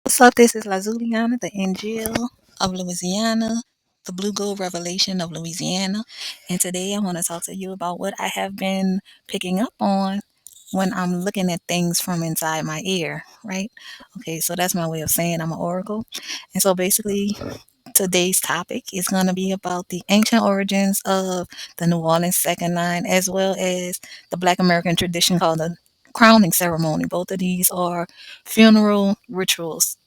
What's up? This is LaWizEanna, the Angel of Louisiana, the Blue Gold Revelation of Louisiana. And today I want to talk to you about what I have been picking up on when I'm looking at things from inside my ear, right? Okay, so that's my way of saying I'm an oracle. And so basically, today's topic is going to be about the ancient origins of the New Orleans second line, as well as the Black American tradition called the crowning ceremony. Both of these are funeral rituals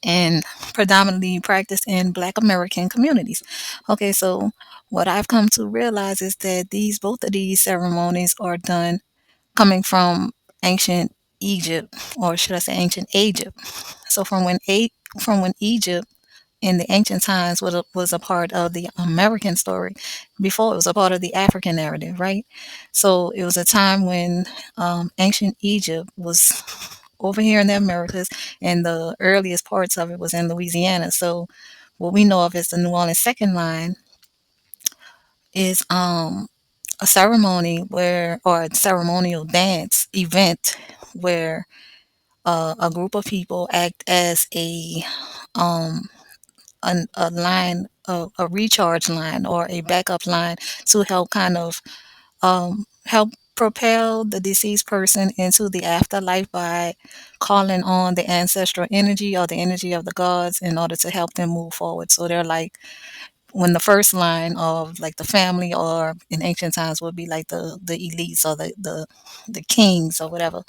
and predominantly practiced in Black American communities. Okay, so what I've come to realize is that these both of these ceremonies are done coming from ancient Egypt, or should I say ancient Egypt. So from when Egypt in the ancient times was a part of the American story before it was a part of the African narrative, right? So it was a time when ancient Egypt was over here in the Americas, and the earliest parts of it was in Louisiana. So what we know of as the New Orleans second line is a ceremony where, or a ceremonial dance event where a group of people act as um, a line, a recharge line or a backup line to help kind of help propel the deceased person into the afterlife by calling on the ancestral energy or the energy of the gods in order to help them move forward. So they're like when the first line of like the family, or in ancient times would be like the elites or the kings or whatever,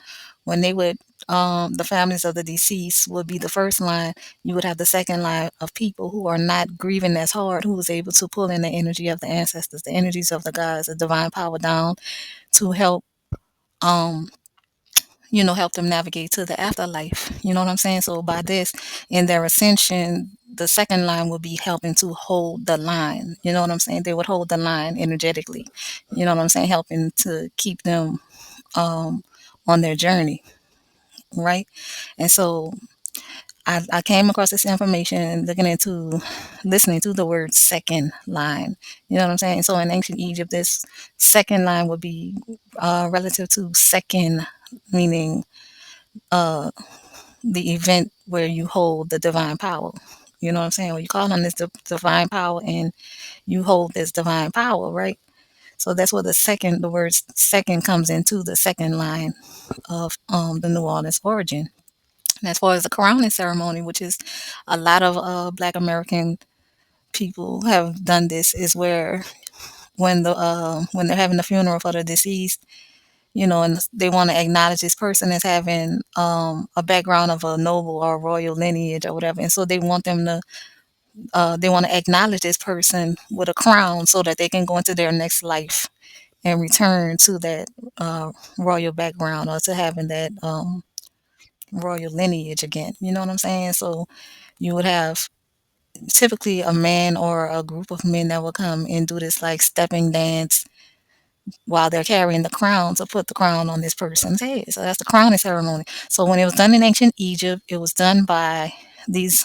when they would the families of the deceased would be the first line. You would have the second line of people who are not grieving as hard, who was able to pull in the energy of the ancestors, the energies of the gods, the divine power down to help um help them navigate to the afterlife. You know what I'm saying? So by this, in their ascension, the second line would be helping to hold the line. You know what I'm saying? They would hold the line energetically. You know what I'm saying? Helping to keep them um on their journey, right? And so I came across this information looking into listening to the word second line. You know what I'm saying? So in ancient Egypt, this second line would be relative to second, meaning uh, the event where you hold the divine power. You know what I'm saying? Or you call on this divine power and you hold this divine power, right? So that's where the word second comes into the second line of the New Orleans origin. And as far as the crowning ceremony, which is a lot of Black American people have done this, is where when they're having the funeral for the deceased, and they want to acknowledge this person as having a background of a noble or royal lineage or whatever, and so they want to acknowledge this person with a crown so that they can go into their next life and return to that royal background, or to having that royal lineage again. You know what I'm saying? So you would have typically a man or a group of men that will come and do this like stepping dance while they're carrying the crown to put the crown on this person's head. So that's the crowning ceremony. So when it was done in ancient Egypt, it was done by these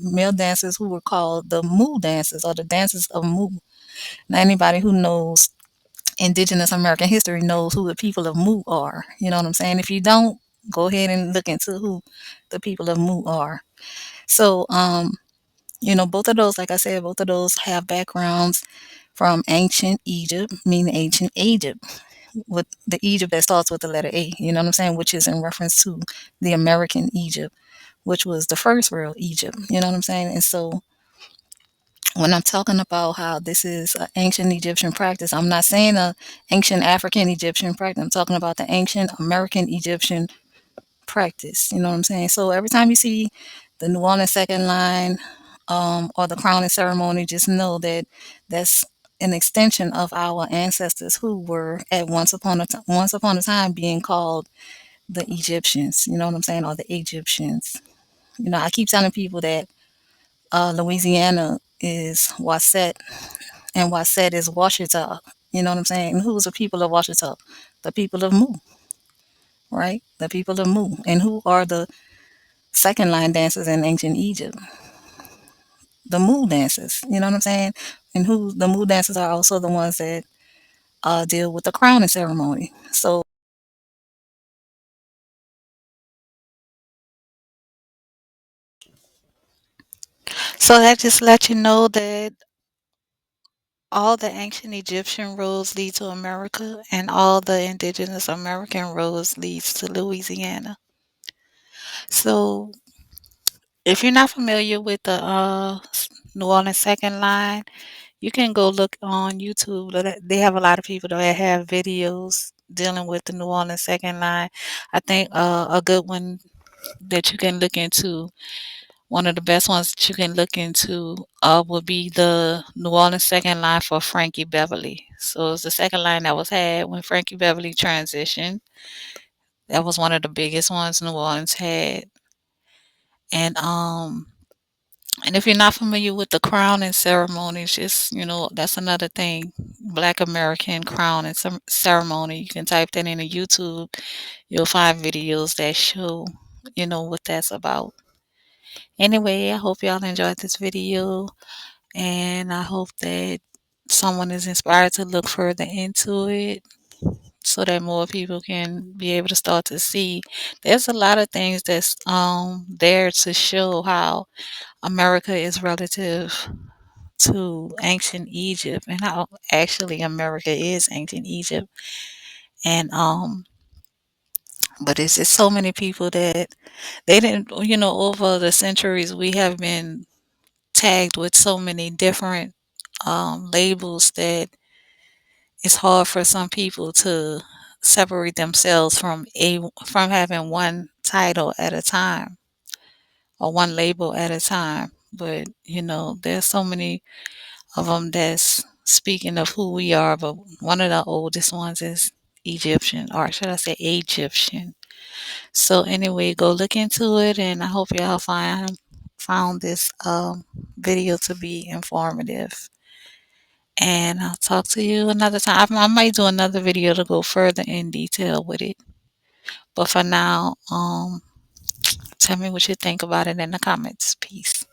male dancers who were called the Mu dancers, or the dancers of Mu. Now, anybody who knows indigenous American history knows who the people of Mu are. You know what I'm saying? If you don't, go ahead and look into who the people of Mu are. So, both of those, like I said, both of those have backgrounds from ancient Egypt, meaning ancient Egypt, with the Egypt that starts with the letter A, you know what I'm saying, which is in reference to the American Egypt, which was the first real Egypt, you know what I'm saying? And so when I'm talking about how this is an ancient Egyptian practice, I'm not saying a ancient African Egyptian practice. I'm talking about the ancient American Egyptian practice. You know what I'm saying? So every time you see the New Orleans second line, or the crowning ceremony, just know that that's an extension of our ancestors who were at once upon a time being called the Egyptians. You know what I'm saying? Or the Egyptians. I keep telling people that Louisiana is Wasset, and Wasset is Washita. You know what I'm saying? And who's the people of Washita? The people of Mu, right? The people of Mu. And who are the second line dancers in ancient Egypt? The Mu dancers. You know what I'm saying? And who the Mu dancers are also the ones that deal with the crowning ceremony. So So that just let you know that all the ancient Egyptian roads lead to America, and all the indigenous American roads leads to Louisiana. So if you're not familiar with the New Orleans second line, you can go look on YouTube. They have a lot of people that have videos dealing with the New Orleans second line. I think a good one that you can look into, one of the best ones that you can look into, would be the New Orleans second line for Frankie Beverly. So it's the second line that was had when Frankie Beverly transitioned. That was one of the biggest ones New Orleans had. And and if you're not familiar with the crowning ceremonies, just, that's another thing. Black American crown and some ceremony. You can type that into YouTube. You'll find videos that show, what that's about. Anyway, I hope y'all enjoyed this video, and I hope that someone is inspired to look further into it so that more people can be able to start to see. There's a lot of things that's there to show how America is relative to ancient Egypt, and how actually America is ancient Egypt. And but it's just so many people that they didn't, over the centuries we have been tagged with so many different labels that it's hard for some people to separate themselves from having one title at a time, or one label at a time. But there's so many of them that's speaking of who we are, but one of the oldest ones is Egyptian, or should I say Egyptian. So anyway, go look into it, and I hope y'all found this video to be informative. And I'll talk to you another time. I might do another video to go further in detail with it. But for now, tell me what you think about it in the comments. Peace.